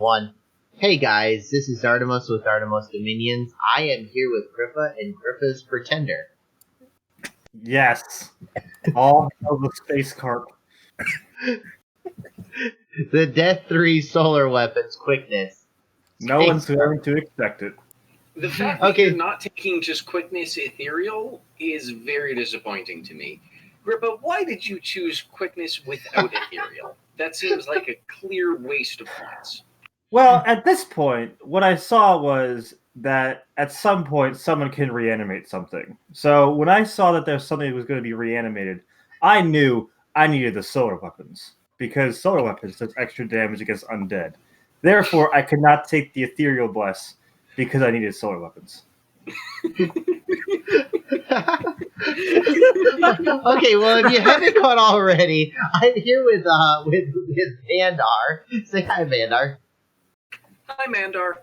One. Hey guys, this is Artemis with Artemis Dominions. I am here with Grippa and Grippa's Pretender. Yes. All of the space carp. The Death 3 solar weapons quickness. No one's going to expect it. The fact that you're not taking just quickness ethereal is very disappointing to me. Grippa, why did you choose quickness without ethereal? That seems like a clear waste of points. Well, at this point, what I saw was that at some point someone can reanimate something. So when I saw that there's something that was going to be reanimated, I knew I needed the solar weapons because solar weapons does extra damage against undead. Therefore, I could not take the ethereal bless because I needed solar weapons. Okay, well, if you haven't caught already, I'm here with Vandar. Say hi, Vandar. Hi, Mandar.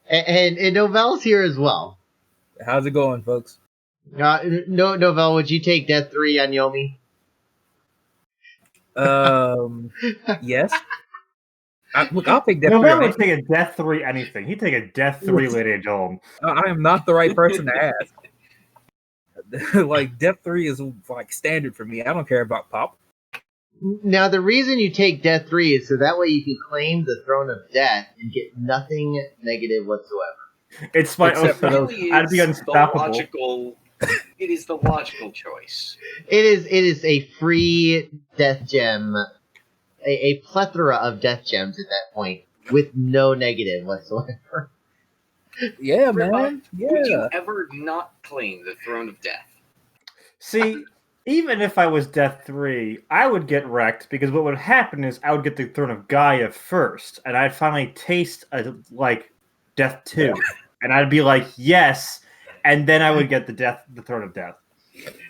And Novelle's here as well. How's it going, folks? Novelle, would you take Death 3 on Yomi? Yes. I'll take Death 3. Novelle would take a Death 3 anything. He'd take a Death 3 Lady Dome. I am not the right person to ask. Like, Death 3 is like standard for me. I don't care about pop. Now, the reason you take Death 3 is so that way you can claim the Throne of Death and get nothing negative whatsoever. It's my own. I'd be unstoppable. It is the logical choice. It is a free death gem, a plethora of death gems at that point with no negative whatsoever. Yeah, man. Yeah. Would you ever not claim the Throne of Death? See, even if I was Death 3, I would get wrecked because what would happen is I would get the Throne of Gaia first, and I'd finally taste Death 2, and I'd be like, yes, and then I would get the Throne of Death.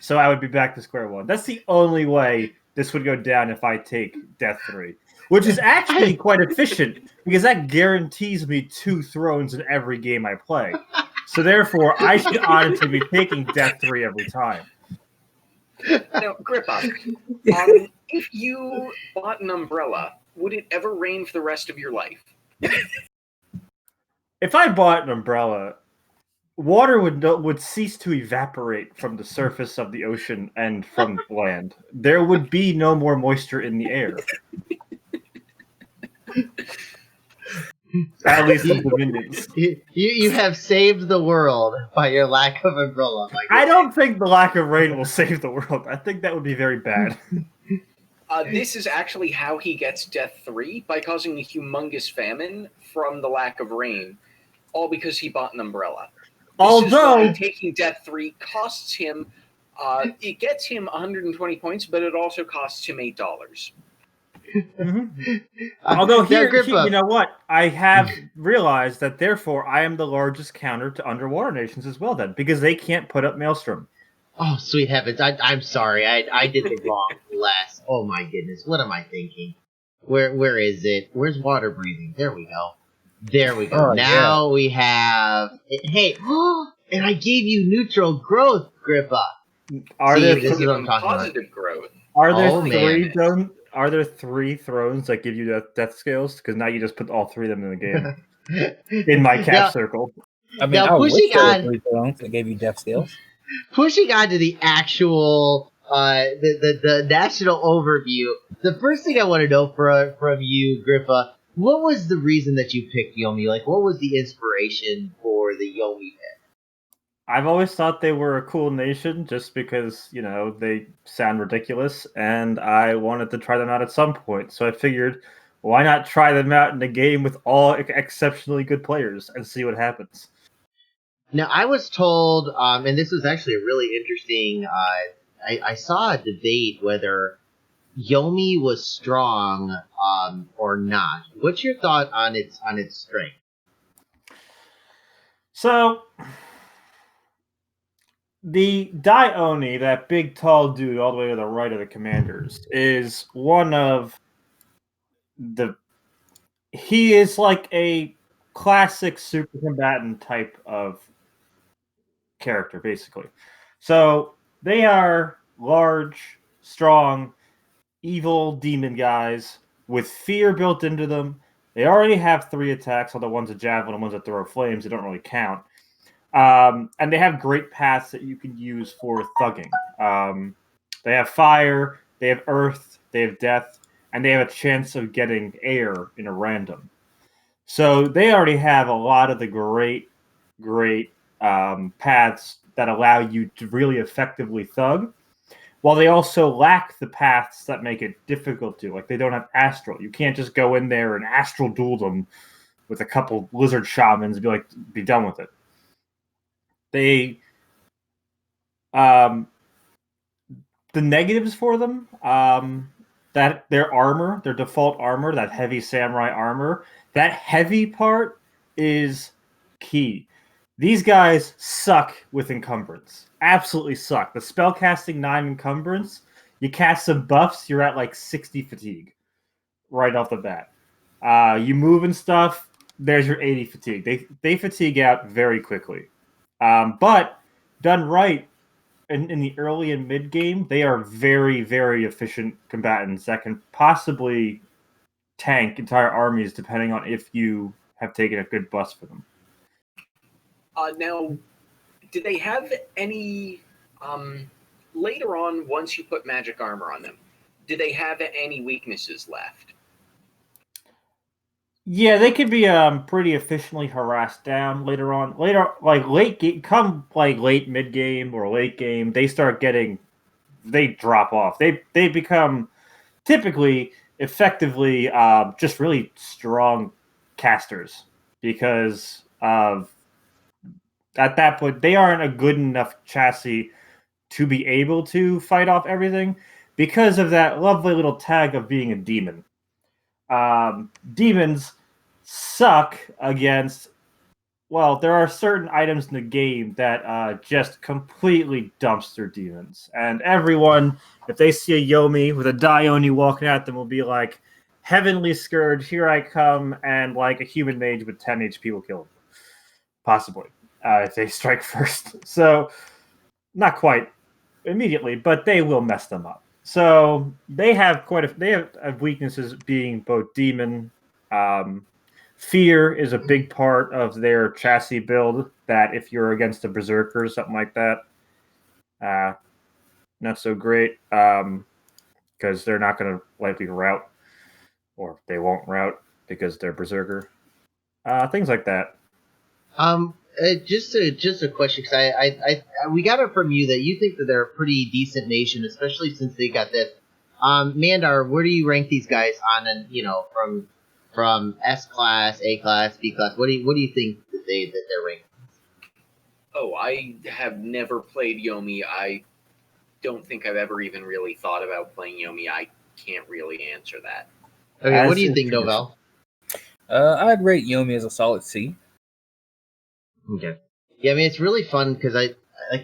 So I would be back to square one. That's the only way this would go down if I take Death 3, which is actually quite efficient because that guarantees me 2 thrones in every game I play. So therefore, I should honestly be taking Death 3 every time. Now, Grippa, if you bought an umbrella, would it ever rain for the rest of your life? If I bought an umbrella, water would cease to evaporate from the surface of the ocean and from land. There would be no more moisture in the air. At least the Dominions. You have saved the world by your lack of umbrella. I don't think the lack of rain will save the world. I think that would be very bad. This is actually how he gets Death 3, by causing a humongous famine from the lack of rain, all because he bought an umbrella. Although taking Death 3 costs him, it gets him 120 points, but it also costs him $8. Mm-hmm. Although here, you know what? I have realized that therefore I am the largest counter to underwater nations as well then, because they can't put up Maelstrom. Oh, sweet heavens. I'm sorry. I did the wrong less. Oh my goodness. What am I thinking? Where is it? Where's water breathing? There we go. There we go. Now we have... Hey, and I gave you neutral growth, Grippa. This is what I'm talking positive about. Growth. Are there 3 thrones that give you death scales? Because now you just put all 3 of them in the game. In my cap circle. I mean, I wish there were 3 thrones that gave you death scales. Pushing on to the actual, the national overview, the first thing I want to know from you, Grippa, what was the reason that you picked Yomi? Like, what was the inspiration for the Yomi pick? I've always thought they were a cool nation just because, you know, they sound ridiculous, and I wanted to try them out at some point. So I figured, why not try them out in a game with all exceptionally good players and see what happens? Now, I was told, and this was actually a really interesting, I saw a debate whether Yomi was strong or not. What's your thought on its strength? So... the Dione, that big tall dude all the way to the right of the commanders, is one of the... He is like a classic super combatant type of character, basically. So they are large, strong, evil demon guys with fear built into them, They already have 3 attacks, although one's a javelin and one's a throw of flames. They don't really count. And they have great paths that you can use for thugging. They have fire, they have earth, they have death, and they have a chance of getting air in a random. So they already have a lot of the great paths that allow you to really effectively thug, while they also lack the paths that make it difficult to. Like, they don't have astral. You can't just go in there and astral duel them with a couple lizard shamans and be done with it. They the negatives for them, that their armor, their default armor, that heavy samurai armor, that heavy part is key. These guys suck with encumbrance. Absolutely suck. The spellcasting 9 encumbrance, you cast some buffs, you're at like 60 fatigue right off the bat. You move and stuff, there's your 80 fatigue. They fatigue out very quickly. But done right, in the early and mid game, they are very, very efficient combatants that can possibly tank entire armies depending on if you have taken a good bust for them. Now, do they have any later on? Once you put magic armor on them, do they have any weaknesses left? Yeah, they can be pretty efficiently harassed down later on. Later, like late game, come like late mid game or late game, they drop off. They become typically effectively just really strong casters because of at that point they aren't a good enough chassis to be able to fight off everything because of that lovely little tag of being a demon. Demons suck against. Well, there are certain items in the game that just completely dumps their demons, and everyone, if they see a Yomi with a Dione walking at them, will be like, "Heavenly Scourge, here I come!" And like a human mage with 10 HP will kill them, possibly if they strike first. So, not quite immediately, but they will mess them up. So they have weaknesses being both demon. Fear is a big part of their chassis build. That if you're against a berserker or something like that, not so great because they're not going to likely route, or they won't route because they're berserker. Things like that. Just a question, because we got it from you that you think that they're a pretty decent nation, especially since they got this. Mandar, where do you rank these guys on, and from S class, A class, B class? What do you think that they're ranked? Oh, I have never played Yomi. I don't think I've ever even really thought about playing Yomi. I can't really answer that. Okay, what do you think, Novell? I'd rate Yomi as a solid C. Okay. Yeah, I mean, it's really fun because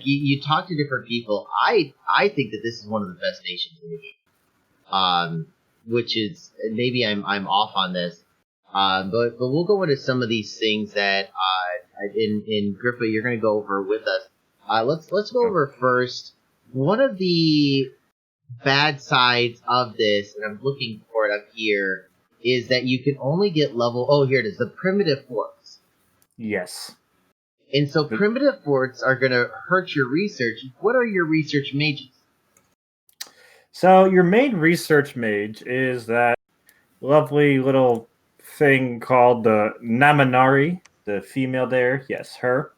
you talk to different people. I think that this is one of the best nations in the game. Which is, maybe I'm off on this. But we'll go into some of these things that in Grippa you're going to go over with us. Let's go over first. One of the bad sides of this, and I'm looking for it up here, is that you can only get level. Oh, here it is. The primitive forts. Yes. And so primitive forts are going to hurt your research. What are your research mages? So your main research mage is that lovely little thing called the Naminari, the female there. Yes, her.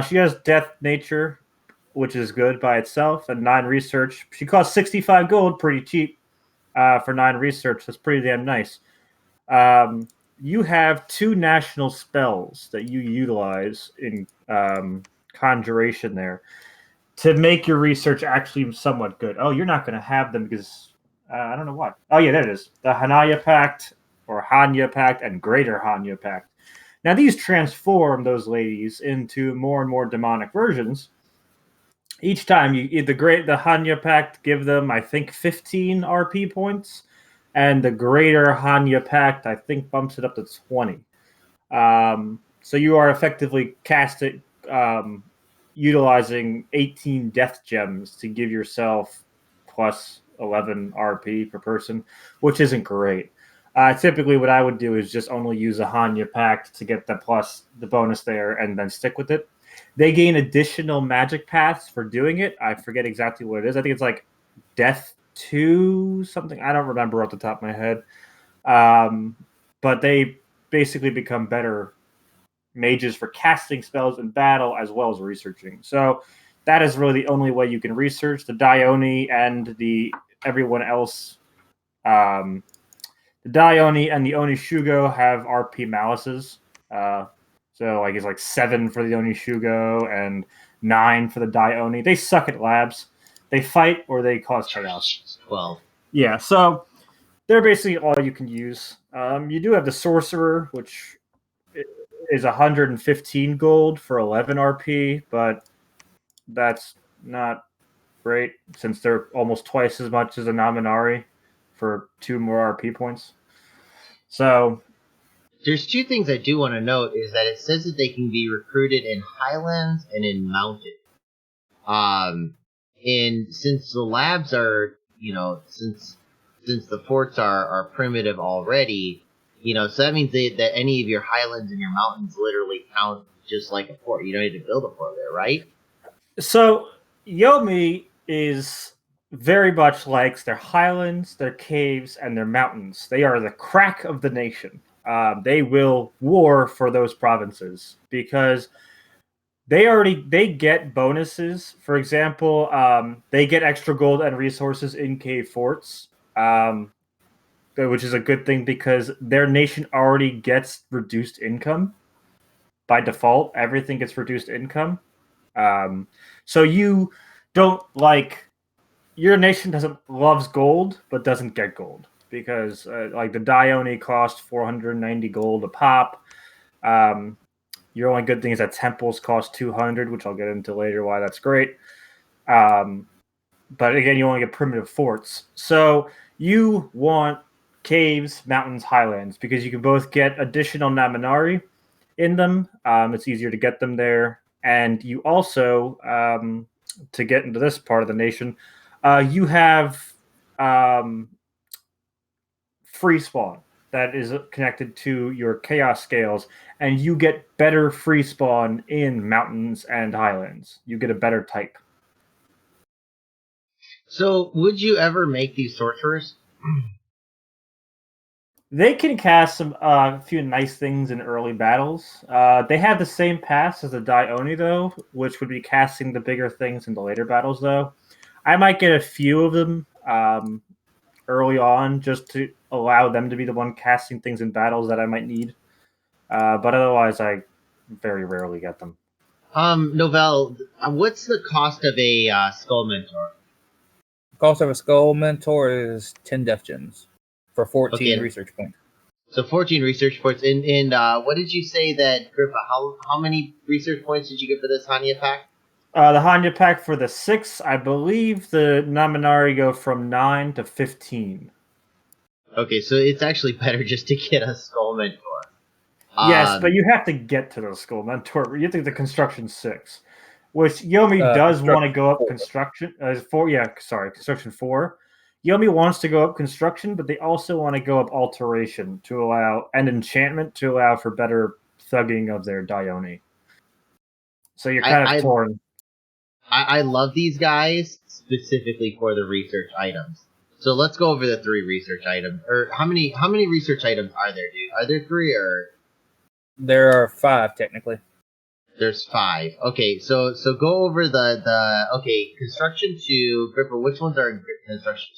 She has death nature, which is good by itself, and 9 research. She costs 65 gold, pretty cheap for 9 research. That's pretty damn nice. You have 2 national spells that you utilize in conjuration there to make your research actually somewhat good. Oh, you're not going to have them because I don't know why. Oh, yeah, there it is. The Hanaya Pact, or Hanya Pact, and Greater Hanya Pact. Now, these transform those ladies into more and more demonic versions. Each time, the Hanya Pact give them, I think, 15 RP points, and the Greater Hanya Pact, I think, bumps it up to 20. So you are effectively casting, utilizing 18 death gems to give yourself plus 11 RP per person, which isn't great. Typically, what I would do is just only use a Hanya pact to get the bonus there, and then stick with it. They gain additional magic paths for doing it. I forget exactly what it is. I think it's like Death 2 something. I don't remember off the top of my head. But they basically become better mages for casting spells in battle as well as researching. So that is really the only way you can research. The Dione and everyone else. The Dione and the Onishugo have RP malices. So like it's like 7 for the Onishugo and 9 for the Dione. They suck at labs. They fight or they cause chaos. 12. Yeah, so they're basically all you can use. You do have the Sorcerer, which is 115 gold for 11 RP, but that's not great since they're almost twice as much as a Nominari for 2 more RP points. So there's 2 things I do want to note is that it says that they can be recruited in Highlands and in Mountain. And since the labs are, since the forts are primitive already, so that means that any of your Highlands and your Mountains literally count just like a fort. You don't need to build a fort there, right? So Yomi is very much likes their highlands, their caves, and their mountains. They are the crack of the nation. They will war for those provinces because they get bonuses. For example, they get extra gold and resources in cave forts, which is a good thing because their nation already gets reduced income by default. Everything gets reduced income. So you don't your nation loves gold but doesn't get gold because like the Dione cost 490 gold a pop. Your only good thing is that temples cost 200, which I'll get into later why that's great. But again, you only get primitive forts. So you want caves, mountains, highlands because you can both get additional Naminari in them. It's easier to get them there. And you also, to get into this part of the nation, you have free spawn that is connected to your chaos scales, and you get better free spawn in mountains and highlands. You get a better type. So, would you ever make these sorcerers? They can cast a few nice things in early battles. They have the same pass as the Dione, though, which would be casting the bigger things in the later battles, though. I might get a few of them early on just to allow them to be the one casting things in battles that I might need. But otherwise, I very rarely get them. Novell, what's the cost of a Skull Mentor? Cost of a Skull Mentor is 10 Death Gems for 14 Okay. research points. So 14 research points. And what did you say that, Grippa, how many research points did you get for this Hanya pack? The Hanya pack for the 6, I believe the Naminari go from 9 to 15. Okay, so it's actually better just to get a Skull Mentor. Yes, but you have to get to the Skull Mentor. You have to get the Construction 6, which Yomi does want to go up 4. Construction 4. Yeah, sorry, Construction 4. Yomi wants to go up Construction, but they also want to go up Alteration to allow and Enchantment to allow for better thugging of their Dione. So you're kind of torn. I love these guys specifically for the research items. So let's go over the 3 research items. Or how many research items are there, dude? Are there 3 or? There are 5 technically. There's 5. Okay, so go over the Construction 2, Grippa, which ones are in Construction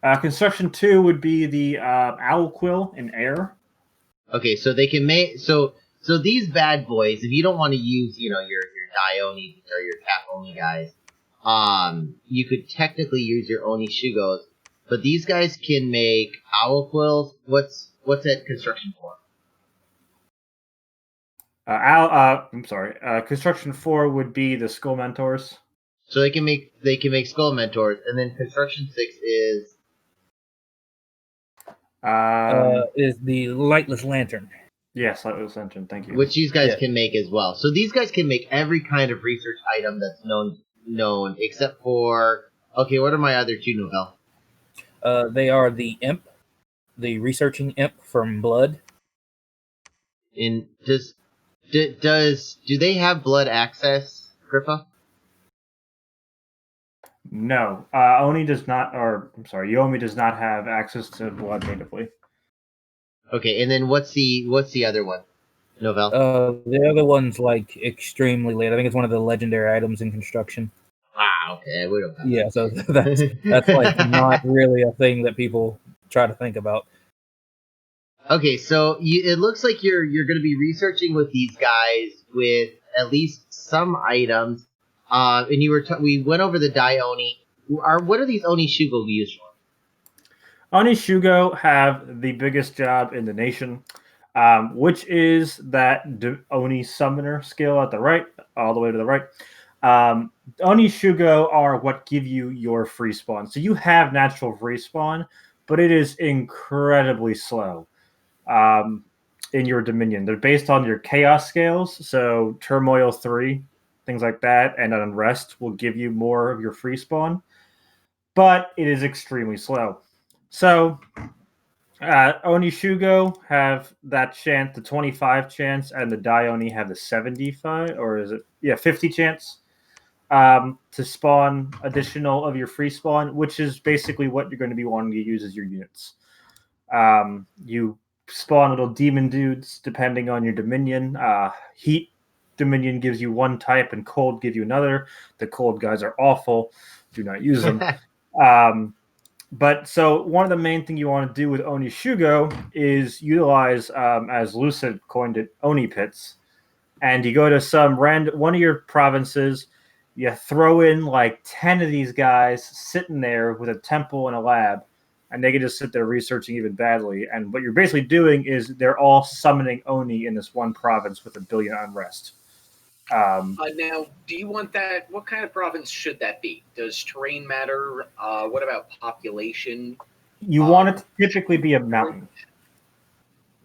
2? Construction 2 would be the Owl Quill in Air. Okay, so they can make so these bad boys, if you don't want to use, your Dione or your Cat only guys, you could technically use your Onishugos, but these guys can make Owl Quills. What's that Construction 4? I'm sorry. Construction 4 would be the Skull Mentors. So they can make Skull Mentors, and then Construction 6 is is the Lightless Lantern. Yes, Lightless Lantern. Thank you. which these guys can make as well. So these guys can make every kind of research item that's known except for. Okay, what are my other 2, Novell? They are the Imp the researching imp from Blood. In do they have blood access, Grippa? No, Oni does not, or I'm sorry, Yomi does not have access to blood natively. Okay, and then what's the other one? Novell? The other one's like extremely late. I think it's one of the legendary items in construction. Ah, okay, we don't have Yeah, that. so that's like not really a thing that people try to think about. Okay, so it looks like you're going to be researching with these guys with at least some items. And we went over the Dai Oni. What are these Oni Shugo used for? Oni Shugo have the biggest job in the nation, which is that Oni Summoner skill at the right, all the way to the right. Oni Shugo are what give you your free spawn. So you have natural free spawn, but it is incredibly slow in your Dominion. They're based on your Chaos scales, so Turmoil 3, things like that, and Unrest will give you more of your free spawn, but it is extremely slow. So Oni Shugo have that chance, the 25 chance, and the Dai Oni have the 75, or is it? Yeah, 50 chance to spawn additional of your free spawn, which is basically what you're going to be wanting to use as your units. You spawn little demon dudes depending on your Dominion. Heat Dominion gives you one type, and Cold gives you another. The Cold guys are awful. Do not use them. But so one of the main things you want to do with Oni Shugo is utilize, as Lucid coined it, Oni pits. And you go to one of your provinces, you throw in like 10 of these guys sitting there with a temple and a lab, and they can just sit there researching even badly. And what you're basically doing is they're all summoning Oni in this one province with 1 billion unrest. Now, do you want that? What kind of province should that be? Does terrain matter? What about population? You want it to typically be a mountain.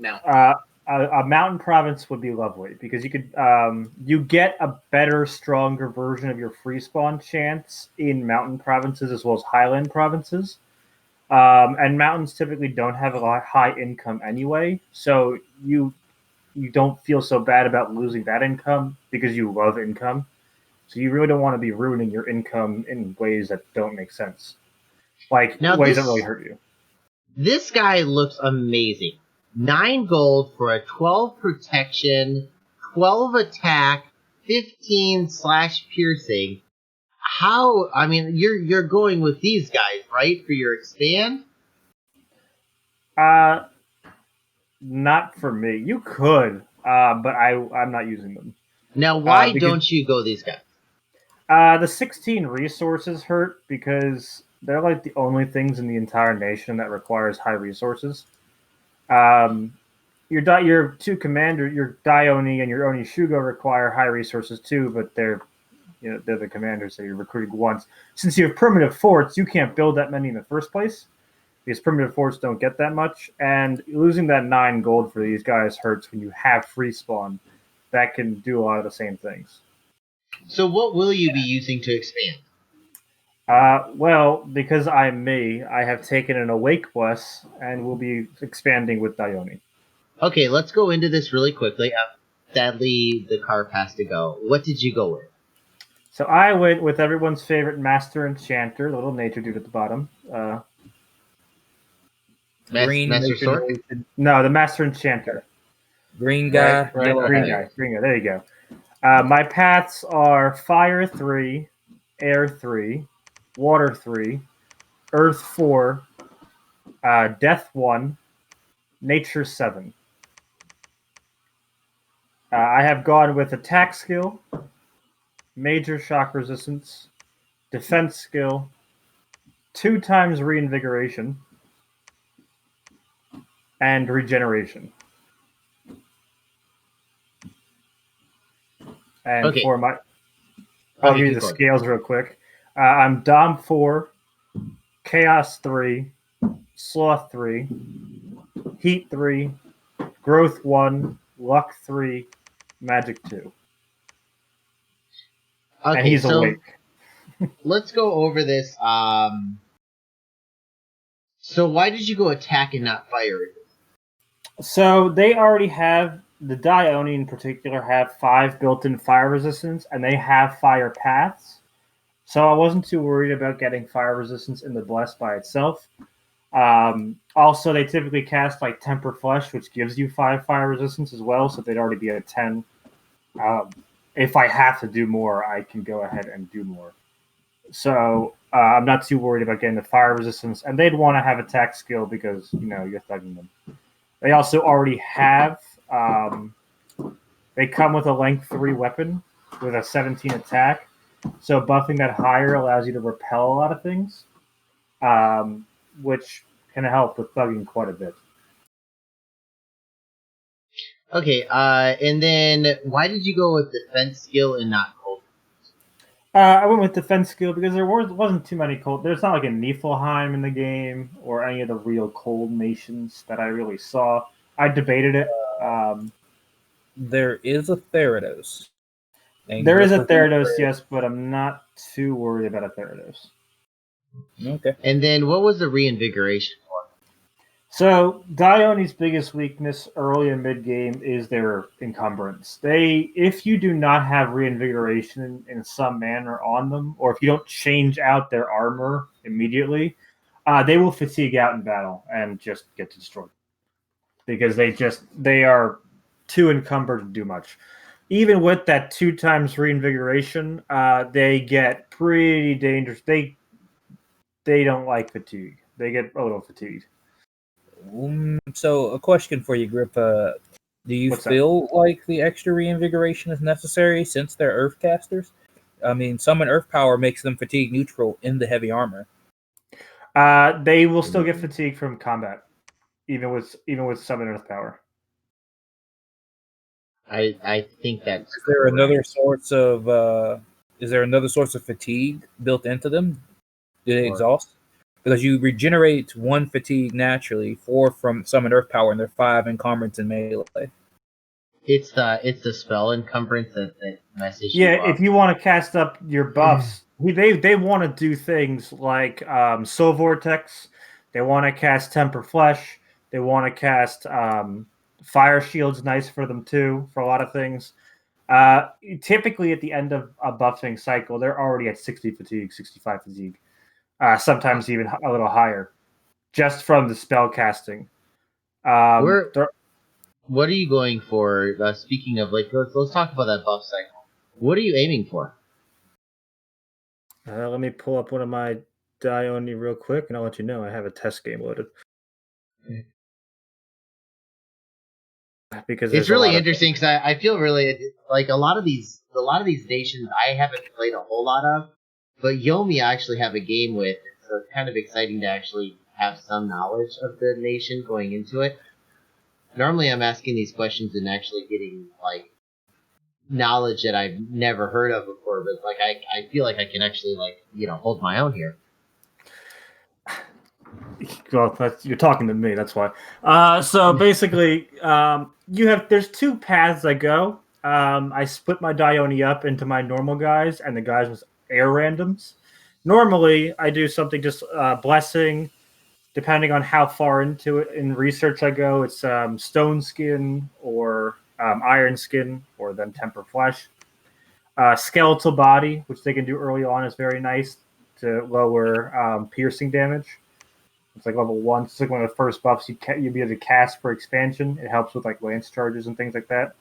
Mountain. A mountain province would be lovely because you could you get a better, stronger version of your free spawn chance in mountain provinces as well as highland provinces. And mountains typically don't have a lot high income anyway, so you don't feel so bad about losing that income because you love income. So you really don't want to be ruining your income in ways that don't make sense, like ways that really hurt you. This guy looks amazing. 9 gold for a 12 protection, 12 attack, 15/piercing. How? I mean, you're going with these guys, right, for your expand? Not for me. You could, but I'm not using them. Now, why don't you go these guys? The 16 resources hurt because they're like the only things in the entire nation that requires high resources. Your two commander, your Dai Oni and your Oni Shugo require high resources too, but they're the commanders that you're recruiting once. Since you have primitive forts, you can't build that many in the first place because primitive forts don't get that much, and losing that 9 gold for these guys hurts when you have free spawn. That can do a lot of the same things. So what will you be using to expand? Well, because I'm me, I have taken an Awake Bless and will be expanding with Dai Oni. Okay, let's go into this really quickly. Sadly, the carp has to go. What did you go with? So I went with everyone's favorite Master Enchanter, the little nature dude at the bottom. Green Master Sword? No, the Master Enchanter. Green guy, right? yellow Green guy. guy. There you go. My paths are Fire 3, Air 3, Water 3, Earth 4, Death 1, Nature 7. I have gone with Attack Skill, Major Shock Resistance, Defense Skill, 2 times Reinvigoration, and Regeneration. And Okay. for my... I'll give you the scales real quick. I'm Dom 4, Chaos 3, Sloth 3, Heat 3, Growth 1, Luck 3, Magic 2. Okay, and he's awake. Let's go over this. So why did you go attack and not fire? So they already have the Dione in particular have 5 built-in fire resistance, and they have fire paths. So I wasn't too worried about getting fire resistance in the Bless by itself. Also, they typically cast like Temper Flesh, which gives you 5 fire resistance as well, so they'd already be at 10. If I have to do more, I can go ahead and do more. So I'm not too worried about getting the fire resistance, and they'd want to have attack skill because you're thugging them. They also already have. They come with a length 3 weapon with a 17 attack, so buffing that higher allows you to repel a lot of things, which can help with thugging quite a bit. Okay, and then why did you go with defense skill and not cold? I went with defense skill because there wasn't too many cold. There's not like a Niflheim in the game or any of the real cold nations that I really saw. I debated it. There is a Theranos. There is a Theranos, yes, but I'm not too worried about a Theranos. Okay. And then what was the reinvigoration for? So Dione's biggest weakness early and mid game is their encumbrance. If you do not have reinvigoration in some manner on them, or if you don't change out their armor immediately, they will fatigue out in battle and just get destroyed because they are too encumbered to do much. Even with that 2 times reinvigoration, they get pretty dangerous. They don't like fatigue. They get a little fatigued. So a question for you, Grippa. Do you feel like the extra reinvigoration is necessary since they're earth casters? I mean, summon earth power makes them fatigue neutral in the heavy armor. They will still get fatigue from combat, even with summon earth power. I think that's. Is there another source of fatigue built into them? Do they exhaust? Because you regenerate 1 fatigue naturally, 4 from summon earth power, and they're 5 encumbrance in melee. It's the spell encumbrance that messes you up. If you want to cast up your buffs, they want to do things like Soul Vortex. They want to cast Temper Flesh. They want to cast Fire Shield's nice for them too, for a lot of things. Typically at the end of a buffing cycle, they're already at 60 fatigue, 65 fatigue. Sometimes even a little higher, just from the spell casting. What are you going for? Speaking of, let's talk about that buff cycle. What are you aiming for? Let me pull up one of my Dione real quick, and I'll let you know. I have a test game loaded. Because it's really interesting because I feel really like a lot of these nations I haven't played a whole lot of, but Yomi I actually have a game with, so it's kind of exciting to actually have some knowledge of the nation going into it. Normally I'm asking these questions and actually getting like knowledge that I've never heard of before, but like I feel like I can actually hold my own here. Well, you're talking to me. That's why. So basically, there's 2 paths I go. I split my Dione up into my normal guys and the guys with air randoms. Normally, I do something just blessing. Depending on how far into it in research I go, it's stone skin or iron skin or then temper flesh. Skeletal body, which they can do early on, is very nice to lower piercing damage. It's like level 1. It's like one of the first buffs you'd be able to cast for expansion. It helps with like lance charges and things like that.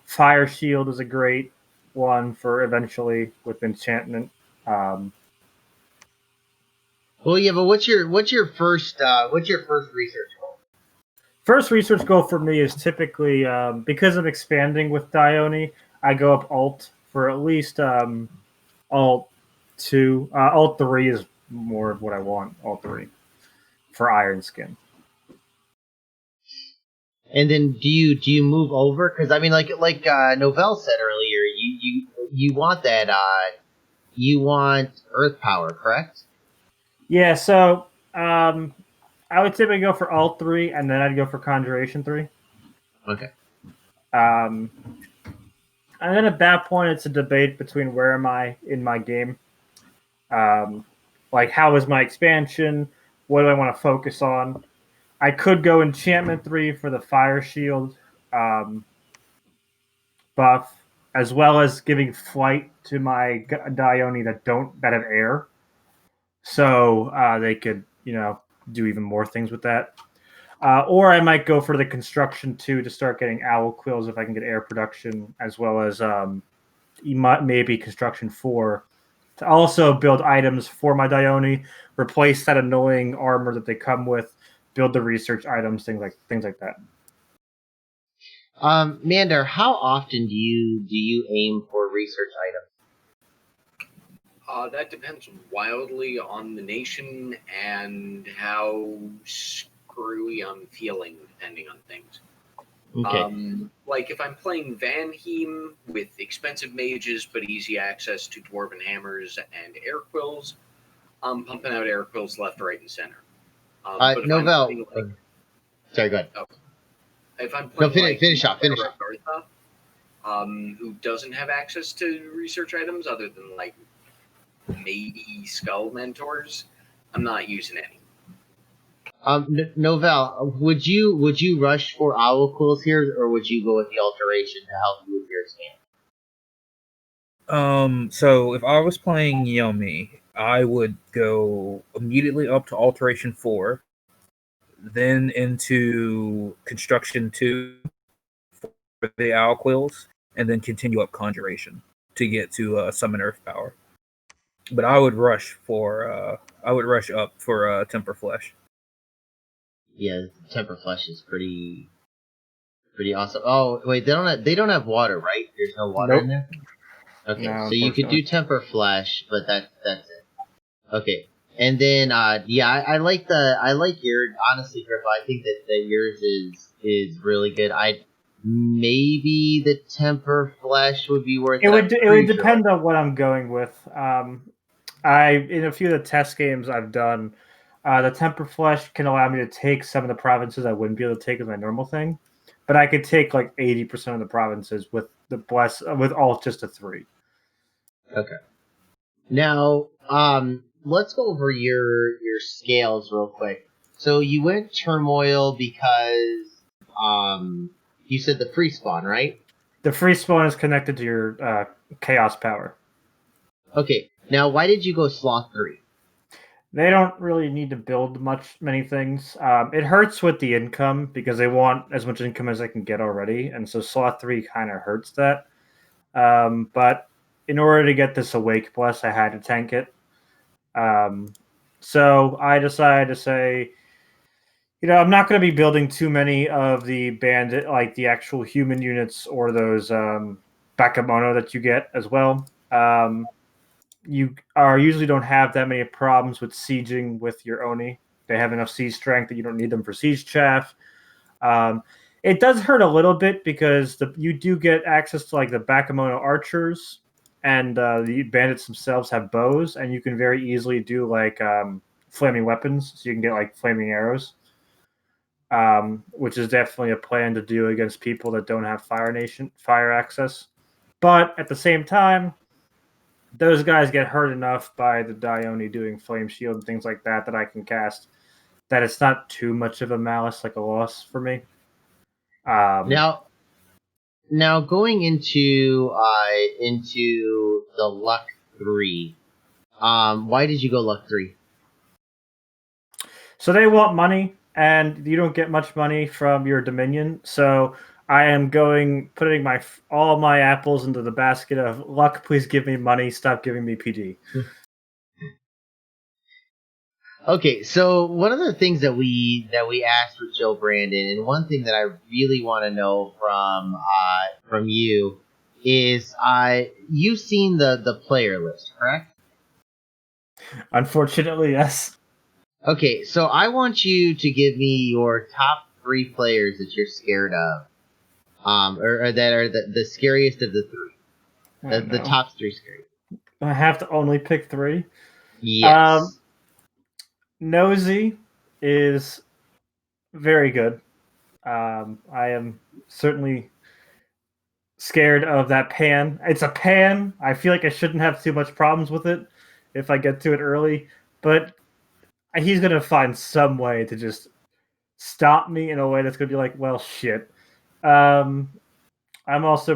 Fire shield is a great one for eventually with enchantment. Well, yeah, but what's your first research goal? First research goal for me is typically because I'm expanding with Dione, I go up alt for at least alt 2. Alt 3 is more of what I want. Alt 3 for Iron Skin. And then do you move over? Because I mean, like Novell said earlier, you want that you want Earth power, correct? Yeah. So I would typically go for alt 3, and then I'd go for Conjuration 3. Okay. And then at that point, it's a debate between where am I in my game. Like, how is my expansion? What do I want to focus on? I could go enchantment 3 for the fire shield buff, as well as giving flight to my Dione that have air, so they could do even more things with that. Or I might go for the construction 2 to start getting owl quills if I can get air production, as well as maybe construction 4 to also build items for my Dione, replace that annoying armor that they come with, build the research items, things like that. Mander, how often do you aim for research items? That depends wildly on the nation and how screwy I'm feeling, depending on things. Okay. Like if I'm playing Vanheim with expensive mages but easy access to dwarven hammers and air quills, I'm pumping out air quills left, right, and center. But if Novell. I'm playing, Sorry, go ahead. If I'm playing finish off. Who doesn't have access to research items other than like maybe skull mentors, I'm not using any. Novell, would you rush for owl quills here, or would you go with the alteration to help you with your stand? So if I was playing Yomi, I would go immediately up to Alteration 4, then into Construction 2 for the Owl Quills, and then continue up Conjuration to get to Summon Earth Power. But I would rush up for Temper Flesh. Yeah, Temper Flesh is pretty awesome. Oh wait, they don't have water, right? There's no water in there. Okay, No, so you could do Temper Flesh, but that's it. Okay, and then I like your honestly, Grippa. I think that yours is really good. Maybe the Temper Flesh would be worth it. It would depend on what I'm going with. In a few of the test games I've done, the Temper Flesh can allow me to take some of the provinces I wouldn't be able to take as my normal thing, but I could take like 80% of the provinces with with all just a 3. Okay. Now, let's go over your scales real quick. So you went turmoil because you said the free spawn, right? The free spawn is connected to your chaos power. Okay. Now, why did you go sloth 3? They don't really need to build many things. It hurts with the income because they want as much income as they can get already, and so sloth 3 kind of hurts that. But in order to get this awake bless, I had to tank it. So I decided to say, I'm not going to be building too many of the bandit, like the actual human units or those Bakemono that you get as well. You usually don't have that many problems with sieging with your Oni. They have enough siege strength that you don't need them for siege chaff. It does hurt a little bit because you do get access to like the Bakemono archers, and the bandits themselves have bows, and you can very easily do like flaming weapons, so you can get like flaming arrows, which is definitely a plan to do against people that don't have fire access. But at the same time, those guys get hurt enough by the Dione doing flame shield and things like that I can cast that it's not too much of a malice, like a loss for me. Now going into the luck 3, why did you go luck 3? So they want money, and you don't get much money from your Dominion. So I am putting all my apples into the basket of luck. Please give me money. Stop giving me PD. Okay, so one of the things that we asked with Joe Brandon, and one thing that I really want to know from you is you've seen the player list, correct? Unfortunately, yes. Okay, so I want you to give me your top 3 players that you're scared of, or that are the scariest of the 3. The top 3 scary. I have to only pick 3. Yes. Nosy is very good. I am certainly scared of that pan. It's a pan. I feel like I shouldn't have too much problems with it if I get to it early. but he's gonna find some way to just stop me in a way that's gonna be like, well, shit. I'm also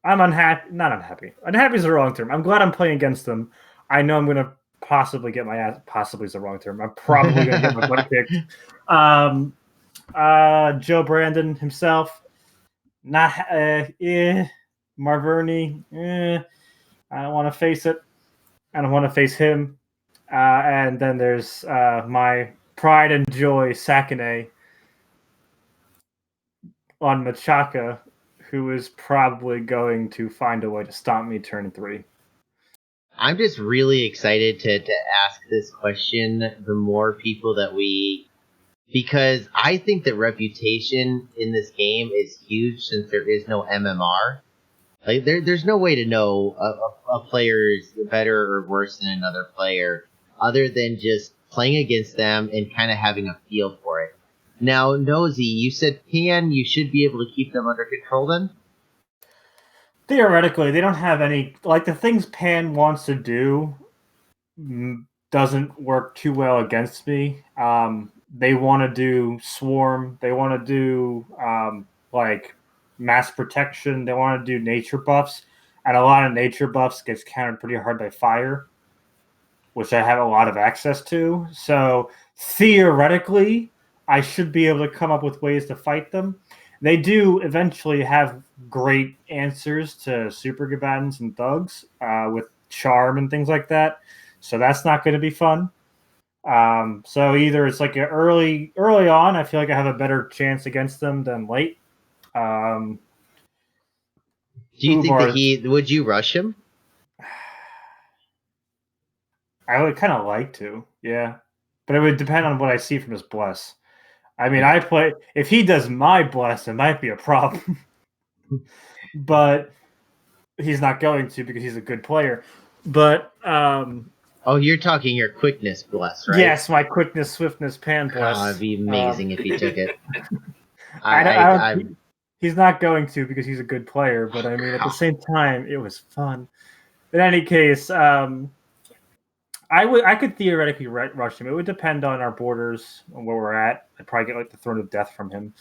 I'm unhappy. Not unhappy. Unhappy is the wrong term. I'm glad I'm playing against them. I know I'm gonna possibly get my ass. Possibly is the wrong term. I'm probably gonna get my butt kicked. Joe Brandon himself. Not Marverni. I don't want to face it. I don't want to face him. And then there's my pride and joy Sakane on Machaka, who is probably going to find a way to stop me turn 3. I'm just really excited to ask this question the more people that because I think that reputation in this game is huge since there is no MMR. Like there's no way to know a player is better or worse than another player other than just playing against them and kind of having a feel for it. Now, Nosy, you said you should be able to keep them under control then? Theoretically, they don't have any... Like, the things Pan wants to do doesn't work too well against me. They want to do Swarm. They want to do, mass protection. They want to do nature buffs. And a lot of nature buffs gets countered pretty hard by fire, which I have a lot of access to. So, theoretically, I should be able to come up with ways to fight them. They do eventually have great answers to super combatants and thugs with charm and things like that. So that's not going to be fun. So either it's like early on, I feel like I have a better chance against them than late. Do you think that would you rush him? I would kind of like to, yeah. But it would depend on what I see from his bless. I mean, if he does my bless, it might be a problem. But he's not going to because he's a good player. But oh, you're talking your quickness bless, right? Yes, my quickness, swiftness, pan bless. Oh, it'd be amazing if he took it. He's not going to because he's a good player. But I mean, at the same time, it was fun. In any case, I could theoretically rush him. It would depend on our borders and where we're at. I'd probably get like the Throne of Death from him.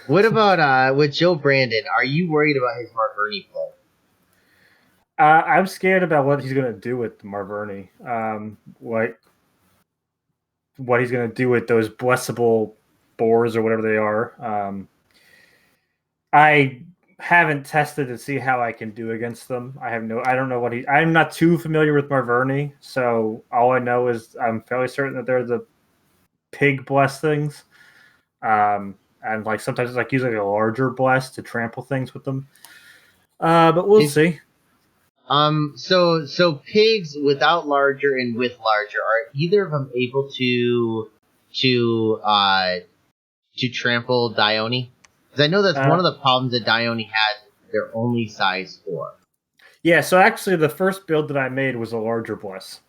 What about with Joe Brandon? Are you worried about his Marverni play? I'm scared about what he's going to do with the Marverni. What he's going to do with those blessable boars or whatever they are. I haven't tested to see how I can do against them. I don't know what I'm not too familiar with Marverni, so all I know is I'm fairly certain that they're the pig bless things. And like sometimes it's like using a larger bless to trample things with them. But we'll see. So pigs without larger and with larger, are either of them able to trample Dione? Because I know that's one of the problems that Dione has. They're only size 4. Yeah, so actually the first build that I made was a larger bless.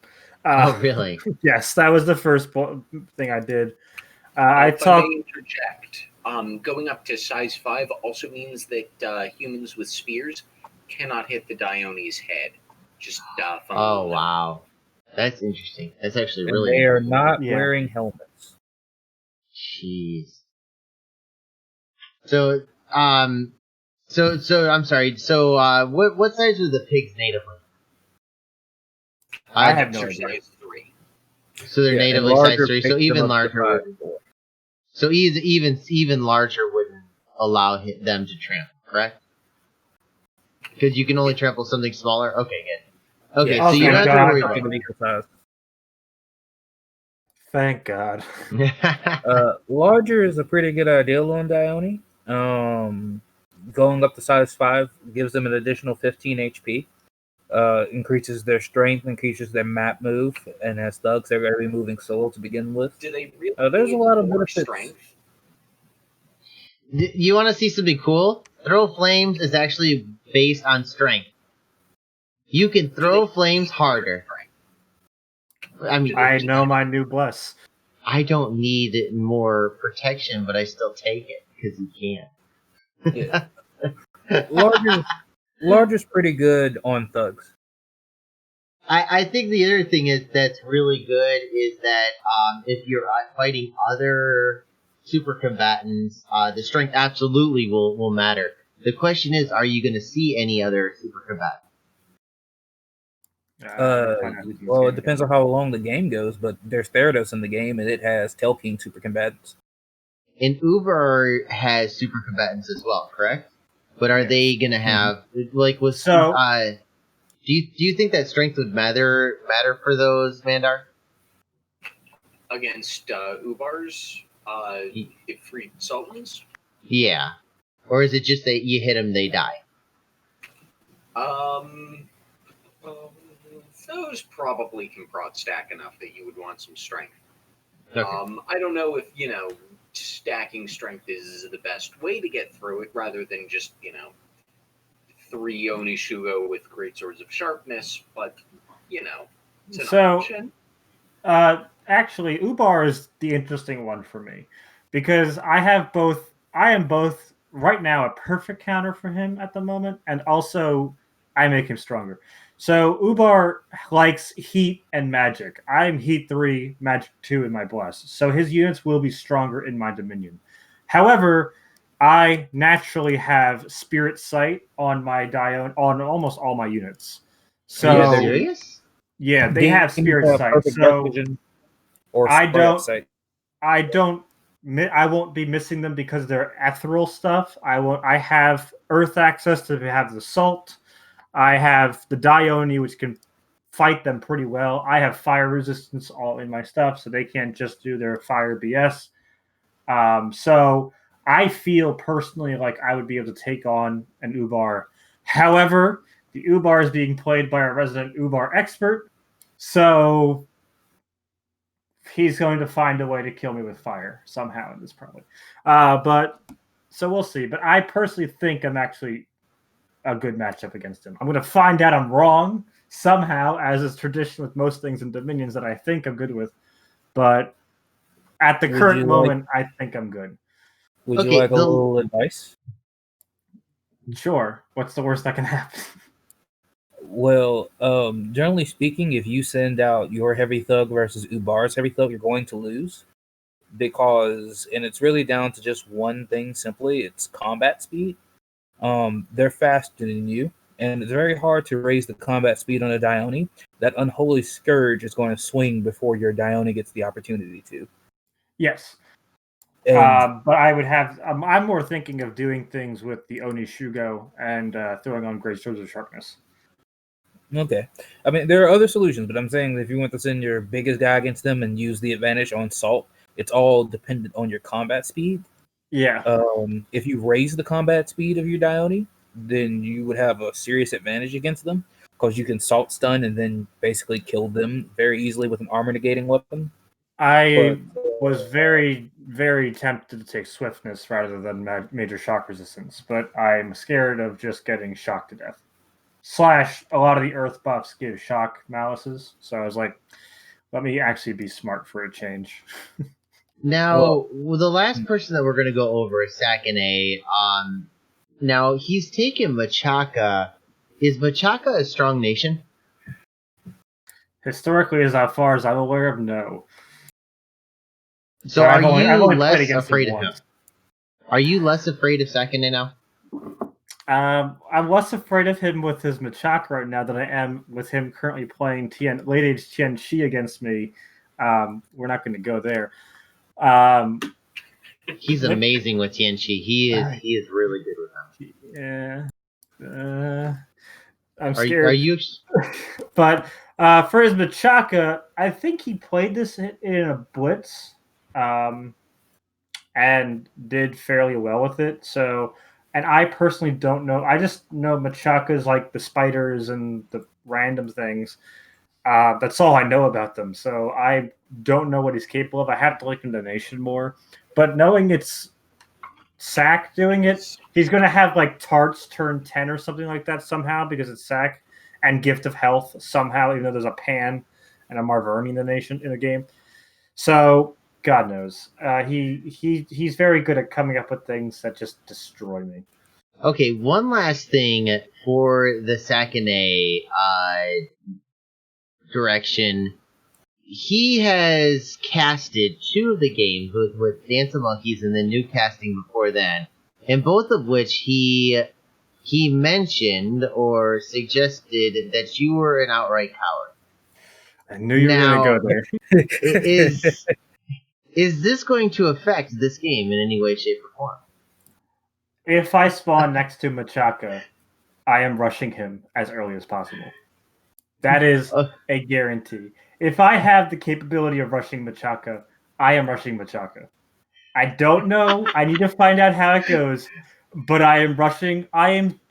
Oh, really? Yes, that was the first thing I did. If I may interject, going up to size 5 also means that humans with spears cannot hit the Dione's head. Just oh, wow. That's interesting. That's actually really they are not wearing helmets. Jeez. So I'm sorry. So what size are the pigs natively? I have no idea. Size 3. So they're natively size 3. So even larger. So even larger wouldn't allow them to trample, correct? Because you can only trample something smaller. Okay, good. Okay, so you're not worried about it. Thank God. Larger is a pretty good idea on Dione. Going up to size 5 gives them an additional 15 HP. Increases their strength, increases their map move, and as thugs, they're going to be moving solo to begin with. Do they really there's a lot of benefits. Strength? You want to see something cool? Throw flames is actually based on strength. You can throw flames harder. I mean, I know my new bless. I don't need more protection, but I still take it because you can. Yeah. Larger's pretty good on thugs. I think the other thing is that's really good is that if you're fighting other super combatants, the strength absolutely will matter. The question is, are you going to see any other super combatants? Well, it depends on how long the game goes, but there's Theranos in the game, and it has Telkine super combatants. And Uber has super combatants as well, correct? But are they going to have like with So? Do you think that strength would matter for those, Mandar? Against Ubars, free Sultans? Yeah. Or is it just that you hit them, they die? Those probably can prod stack enough that you would want some strength. Okay. I don't know if, stacking strength is the best way to get through it rather than just, 3 Onishugo with great swords of sharpness, but, it's an option. Actually, Ubar is the interesting one for me because I am both right now a perfect counter for him at the moment, and also I make him stronger. So Ubar likes heat and magic. I'm heat 3, magic 2 in my bless. So his units will be stronger in my dominion. However, I naturally have spirit sight on my Dione on almost all my units. So are you serious? Yeah, they have spirit sight. So or I won't be missing them because they're ethereal stuff. I have earth access to have the salt. I have the Dione, which can fight them pretty well. I have fire resistance all in my stuff, so they can't just do their fire BS. So I feel personally like I would be able to take on an Ubar. However, the Ubar is being played by a resident Ubar expert, so he's going to find a way to kill me with fire somehow in this probably. But so we'll see. But I personally think I'm actually a good matchup against him. I'm going to find out I'm wrong somehow, as is tradition with most things in Dominions that I think I'm good with. But at the current moment, I think I'm good. Would you like a little advice? Sure. What's the worst that can happen? Well, generally speaking, if you send out your heavy thug versus Ubar's heavy thug, you're going to lose. And it's really down to just one thing simply, it's combat speed. They're faster than you, and it's very hard to raise the combat speed on a Dione. That unholy scourge is going to swing before your Dione gets the opportunity to. Yes. But I would have. I'm more thinking of doing things with the Onishugo and throwing on great swords of sharpness. Okay. I mean, there are other solutions, but I'm saying that if you want to send your biggest guy against them and use the advantage on salt, it's all dependent on your combat speed. Yeah. If you raise the combat speed of your Dione, then you would have a serious advantage against them because you can salt stun and then basically kill them very easily with an armor negating weapon. I was very, very tempted to take swiftness rather than major shock resistance, but I'm scared of just getting shocked to death. / a lot of the earth buffs give shock malices, so I was like, let me actually be smart for a change. Now, the last person that we're going to go over is Sakane. Now, he's taken Machaka. Is Machaka a strong nation? Historically, as far as I'm aware of, no. So are you less afraid of him? Are you less afraid of Sakane now? I'm less afraid of him with his Machaka right now than I am with him currently playing late age Tianchi against me. We're not going to go there. He's amazing with Tianchi. He is really good with him. Yeah. I'm scared. Are you? But for his Machaka, I think he played this in a blitz, and did fairly well with it. So, and I personally don't know. I just know Machakas like the spiders and the random things. That's all I know about them. So I don't know what he's capable of. I have to look into Nation more. But knowing it's Sack doing it, he's going to have like Tarts turn 10 or something like that somehow because it's Sack, and Gift of Health somehow, even though there's a Pan and a Marverni in the game. So God knows. He's very good at coming up with things that just destroy me. Okay, one last thing for the Sakane. direction, he has casted 2 of the games with Dance of Monkeys and then new casting before then, and both of which he mentioned or suggested that you were an outright coward. I knew you were going to go there. Is this going to affect this game in any way, shape, or form? If I spawn next to Machaka, I am rushing him as early as possible. That is a guarantee. If I have the capability of rushing Machaka, I am rushing Machaka. I don't know. I need to find out how it goes, but I am rushing.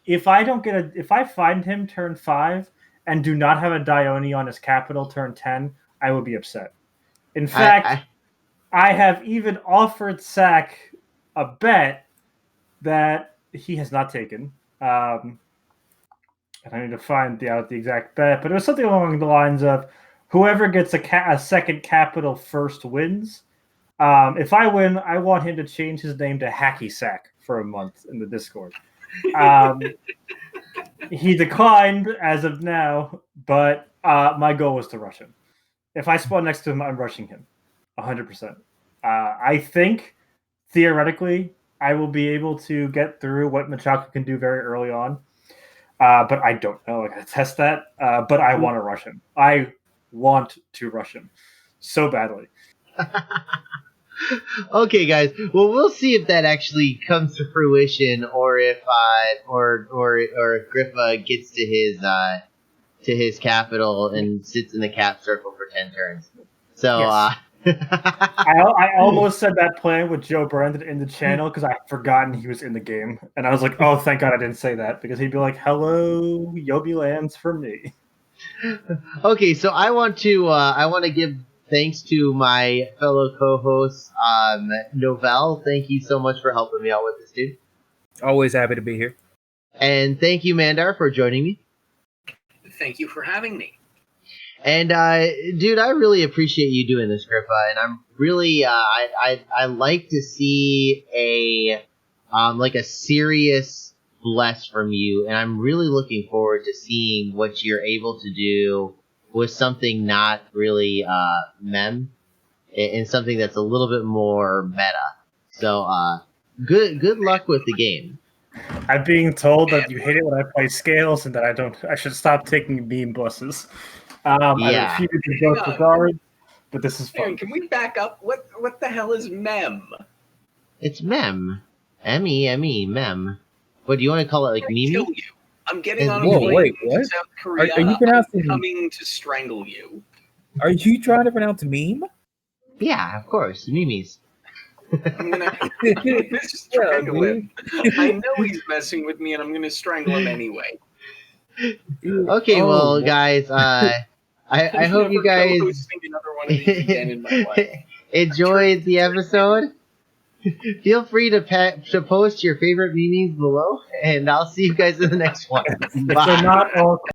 If I find him turn 5 and do not have a Dione on his capital turn 10, I will be upset. In fact, I have even offered Sack a bet that he has not taken. And I need to find out the exact bet, but it was something along the lines of whoever gets a second capital first wins. If I win, I want him to change his name to Hacky Sack for a month in the Discord. He declined as of now, but my goal was to rush him. If I spawn next to him, I'm rushing him 100%. I think, theoretically, I will be able to get through what Machaka can do very early on. But I don't know. I gotta test that. But I want to rush him. I want to rush him so badly. Okay, guys. Well, we'll see if that actually comes to fruition, or if Grippa gets to his capital and sits in the cap circle for 10 turns. So, yes. I almost said that plan with Joe Brandon in the channel because I had forgotten he was in the game, and I was like, "Oh, thank God I didn't say that," because he'd be like, "Hello, Yomi lands for me." Okay, so I want to give thanks to my fellow co-host, Novell. Thank you so much for helping me out with this, dude. Always happy to be here. And thank you, Mandar, for joining me. Thank you for having me. And dude, I really appreciate you doing this, Grippa, and I'm really I like to see a serious bless from you, and I'm really looking forward to seeing what you're able to do with something not really mem, and something that's a little bit more meta. So good luck with the game. I'm being told that you hate it when I play scales and that I should stop taking meme buses. I refuted the joke regard, but this is fun. Aaron, can we back up? What the hell is mem? It's mem. M-E-M-E, mem. What, do you want to call it like Mimi? Kill you. I'm getting on a Whoa, plane wait, to what? South Korea. Are you pronouncing I'm coming to strangle you. Are you trying to pronounce meme? Yeah, of course. Mimi's. I'm gonna strangle him. I know he's messing with me, and I'm gonna strangle him anyway. Okay, well, guys, I hope you guys another one of these again in my life. enjoyed the episode. Feel free to post your favorite memes below, and I'll see you guys in the next one. Bye. They're not all